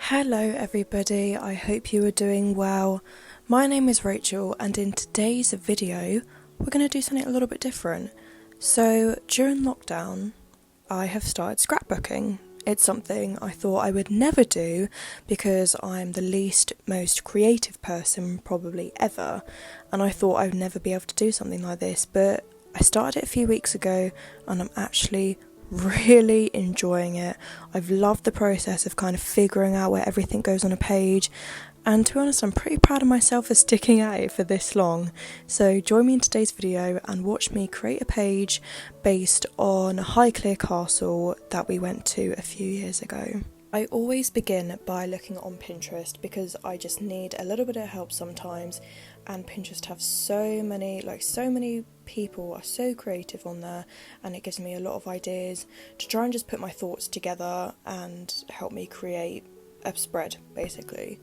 Hello everybody, I hope you are doing well. My name is Rachel and in today's video we're going to do something a little bit different. So during lockdown I have started scrapbooking. It's something I thought I would never do because I'm the least most creative person probably ever, and I thought I would never be able to do something like this, but I started it a few weeks ago and I'm actually really enjoying it. I've loved the process of kind of figuring out where everything goes on a page, and to be honest I'm pretty proud of myself for sticking at it for this long. So join me in today's video and watch me create a page based on Highclere Castle that we went to a few years ago. I always begin by looking on Pinterest because I just need a little bit of help sometimes, and Pinterest have so many people are so creative on there, and it gives me a lot of ideas to try and just put my thoughts together and help me create a spread basically.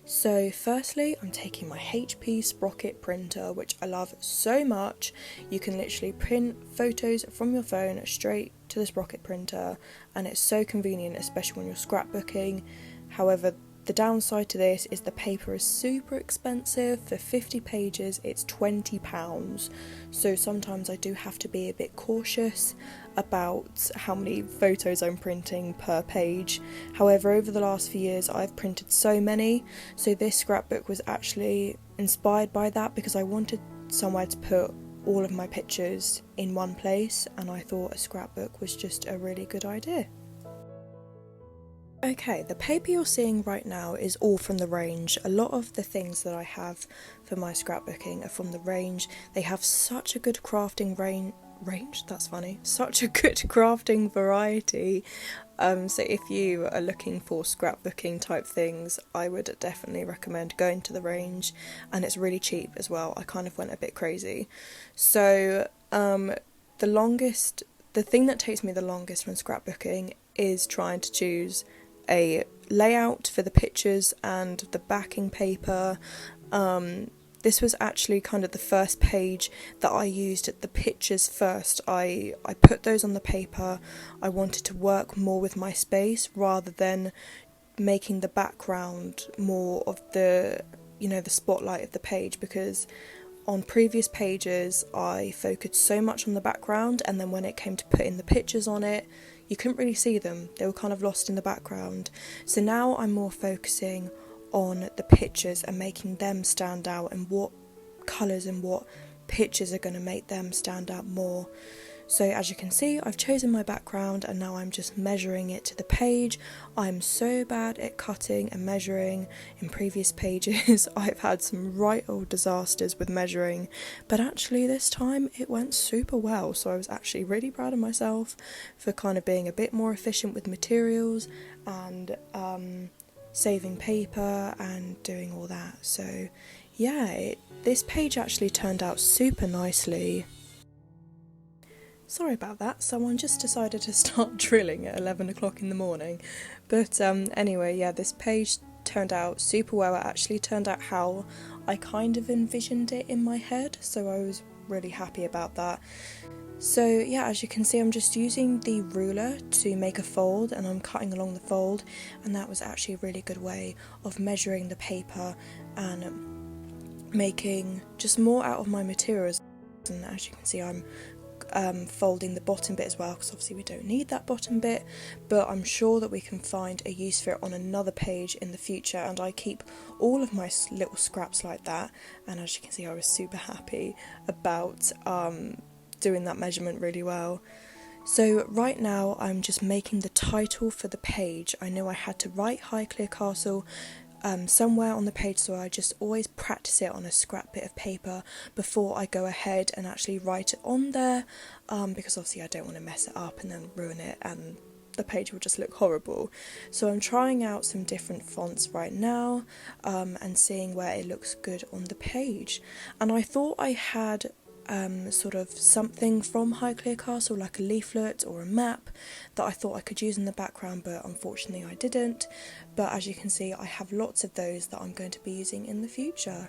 So firstly I'm taking my HP Sprocket printer, which I love so much. You can literally print photos from your phone straight to the Sprocket printer and it's so convenient, especially when you're scrapbooking. However, the downside to this is the paper is super expensive. For 50 pages it's £20, so sometimes I do have to be a bit cautious about how many photos I'm printing per page. However, over the last few years I've printed so many, so this scrapbook was actually inspired by that because I wanted somewhere to put all of my pictures in one place, and I thought a scrapbook was just a really good idea. Okay, the paper you're seeing right now is all from the range. A lot of the things that I have for my scrapbooking are from the range. They have such a good crafting such a good crafting variety. So if you are looking for scrapbooking type things, I would definitely recommend going to the range, and it's really cheap as well. I kind of went a bit crazy. So the thing that takes me the longest when scrapbooking is trying to choose a layout for the pictures and the backing paper. This was actually kind of the first page that I used the pictures first. I put those on the paper. I wanted to work more with my space rather than making the background more of the spotlight of the page, because on previous pages I focused so much on the background, and then when it came to putting the pictures on it, you couldn't really see them. They were kind of lost in the background. So now I'm more focusing on the pictures and making them stand out, and what colours and what pictures are going to make them stand out more. So as you can see, I've chosen my background and now I'm just measuring it to the page. I'm so bad at cutting and measuring. In previous pages I've had some right old disasters with measuring, but actually this time it went super well, so I was actually really proud of myself for kind of being a bit more efficient with materials and saving paper and doing all that. So yeah, this page actually turned out super nicely. Sorry about that, someone just decided to start drilling at 11 o'clock in the morning. But anyway, yeah, this page turned out super well. It actually turned out how I kind of envisioned it in my head, so I was really happy about that. So yeah, as you can see, I'm just using the ruler to make a fold and I'm cutting along the fold, and that was actually a really good way of measuring the paper and making just more out of my materials. And as you can see, I'm folding the bottom bit as well, because obviously we don't need that bottom bit, but I'm sure that we can find a use for it on another page in the future, and I keep all of my little scraps like that. And as you can see, I was super happy about doing that measurement really well. So right now I'm just making the title for the page. I know I had to write Highclere Castle somewhere on the page, so I just always practice it on a scrap bit of paper before I go ahead and actually write it on there, because obviously I don't want to mess it up and then ruin it and the page will just look horrible. So I'm trying out some different fonts right now and seeing where it looks good on the page, and I thought I had sort of something from Highclere Castle, like a leaflet or a map, that I thought I could use in the background, but unfortunately I didn't. But as you can see, I have lots of those that I'm going to be using in the future.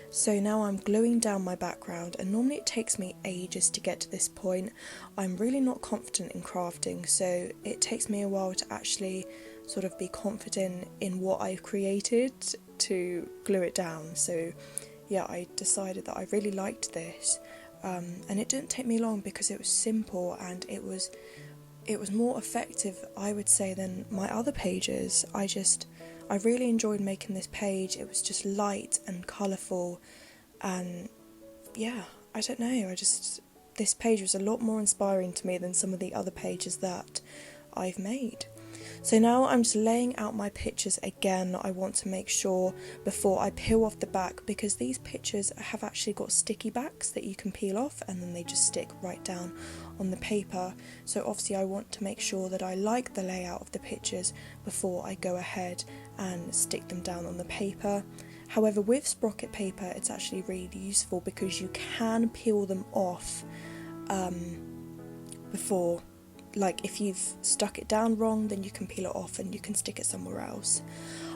So now I'm gluing down my background, and normally it takes me ages to get to this point. I'm really not confident in crafting, so it takes me a while to actually sort of be confident in what I've created to glue it down. So yeah, I decided that I really liked this, and it didn't take me long because it was simple and it was more effective, I would say, than my other pages. I really enjoyed making this page. It was just light and colourful, and yeah, I don't know, this page was a lot more inspiring to me than some of the other pages that I've made. So now I'm just laying out my pictures again. I want to make sure before I peel off the back, because these pictures have actually got sticky backs that you can peel off and then they just stick right down on the paper. So obviously I want to make sure that I like the layout of the pictures before I go ahead and stick them down on the paper. However, with sprocket paper it's actually really useful because you can peel them off before. Like, if you've stuck it down wrong, then you can peel it off and you can stick it somewhere else.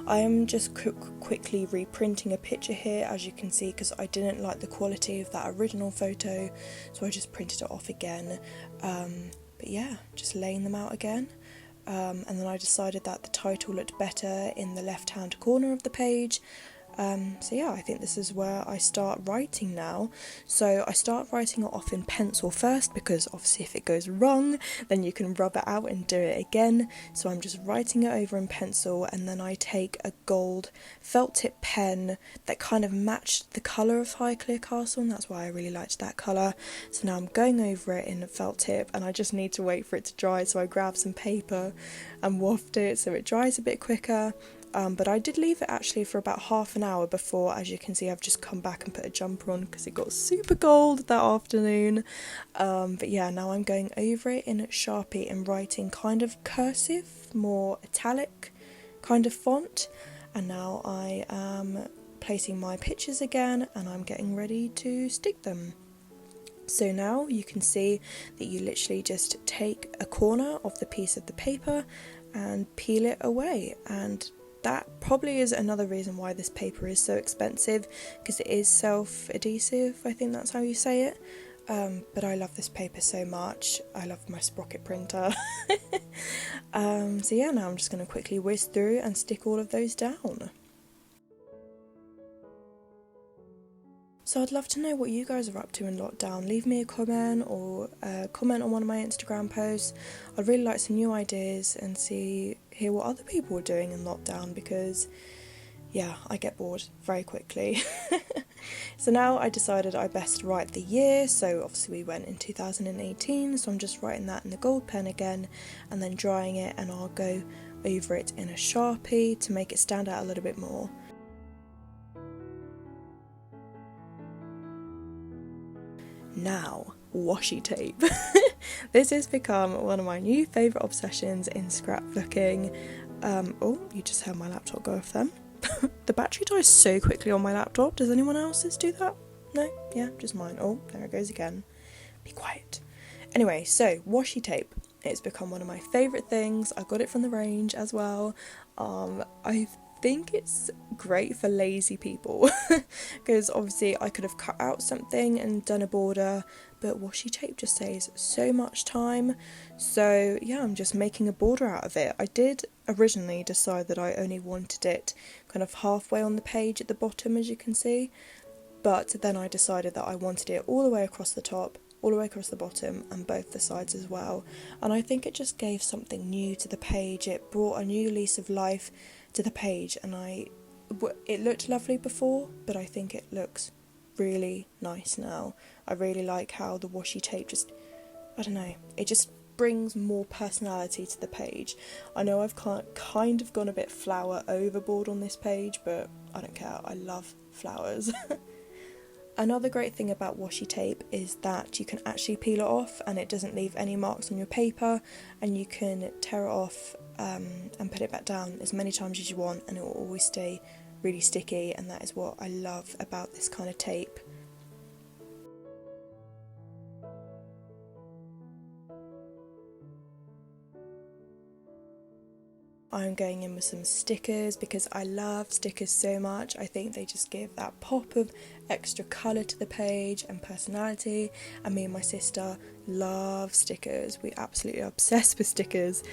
I am just quickly reprinting a picture here, as you can see, because I didn't like the quality of that original photo, so I just printed it off again. But yeah, just laying them out again. And then I decided that the title looked better in the left-hand corner of the page. So yeah, I think this is where I start writing now. So I start writing it off in pencil first, because obviously if it goes wrong then you can rub it out and do it again. So I'm just writing it over in pencil, and then I take a gold felt tip pen that kind of matched the colour of Highclere Castle, and that's why I really liked that colour. So now I'm going over it in a felt tip, and I just need to wait for it to dry, so I grab some paper and waft it so it dries a bit quicker. But I did leave it actually for about half an hour before, as you can see I've just come back and put a jumper on because it got super cold that afternoon. But yeah, now I'm going over it in Sharpie and writing kind of cursive, more italic kind of font. And now I am placing my pictures again and I'm getting ready to stick them. So now you can see that you literally just take a corner of the piece of the paper and peel it away, and that probably is another reason why this paper is so expensive, because it is self-adhesive, I think that's how you say it. But I love this paper so much. I love my sprocket printer. So yeah, now I'm just going to quickly whiz through and stick all of those down. So I'd love to know what you guys are up to in lockdown. Leave me a comment or comment on one of my Instagram posts. I'd really like some new ideas and hear what other people are doing in lockdown, because yeah, I get bored very quickly. So now I decided I best write the year, so obviously we went in 2018, so I'm just writing that in the gold pen again and then drying it, and I'll go over it in a Sharpie to make it stand out a little bit more. Now, washi tape. This has become one of my new favourite obsessions in scrapbooking. Oh, you just heard my laptop go off then. The battery dies so quickly on my laptop. Does anyone else's do that? No? Yeah, just mine. Oh, there it goes again. Be quiet. Anyway, so washi tape. It's become one of my favourite things. I got it from the range as well. I think it's great for lazy people because obviously I could have cut out something and done a border, but washi tape just saves so much time. So yeah, I'm just making a border out of it. I did originally decide that I only wanted it kind of halfway on the page at the bottom, as you can see, but then I decided that I wanted it all the way across the top, all the way across the bottom, and both the sides as well. And I think it just gave something new to the page. It brought a new lease of life to the page, and it looked lovely before, but I think it looks really nice now. I really like how the washi tape just, I don't know, it just brings more personality to the page. I know I've kind of gone a bit flower overboard on this page, but I don't care, I love flowers. Another great thing about washi tape is that you can actually peel it off and it doesn't leave any marks on your paper, and you can tear it off and put it back down as many times as you want, and it will always stay really sticky, and that is what I love about this kind of tape. I'm going in with some stickers because I love stickers so much. I think they just give that pop of extra colour to the page and personality, and me and my sister love stickers. We absolutely are obsessed with stickers.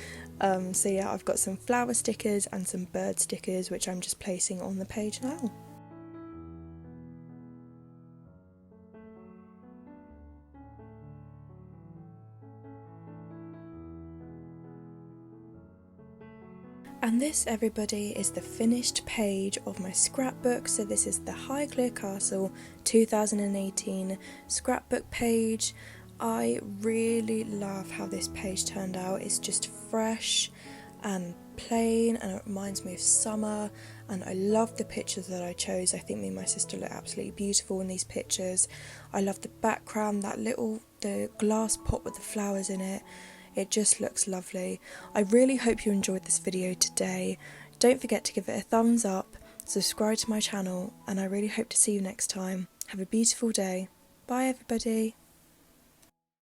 So yeah, I've got some flower stickers and some bird stickers which I'm just placing on the page now. And this, everybody, is the finished page of my scrapbook. So this is the Highclere Castle 2018 scrapbook page. I really love how this page turned out. It's just fresh and plain, and it reminds me of summer, and I love the pictures that I chose. I think me and my sister look absolutely beautiful in these pictures. I love the background, the glass pot with the flowers in it. It just looks lovely. I really hope you enjoyed this video today. Don't forget to give it a thumbs up, subscribe to my channel, and I really hope to see you next time. Have a beautiful day. Bye everybody.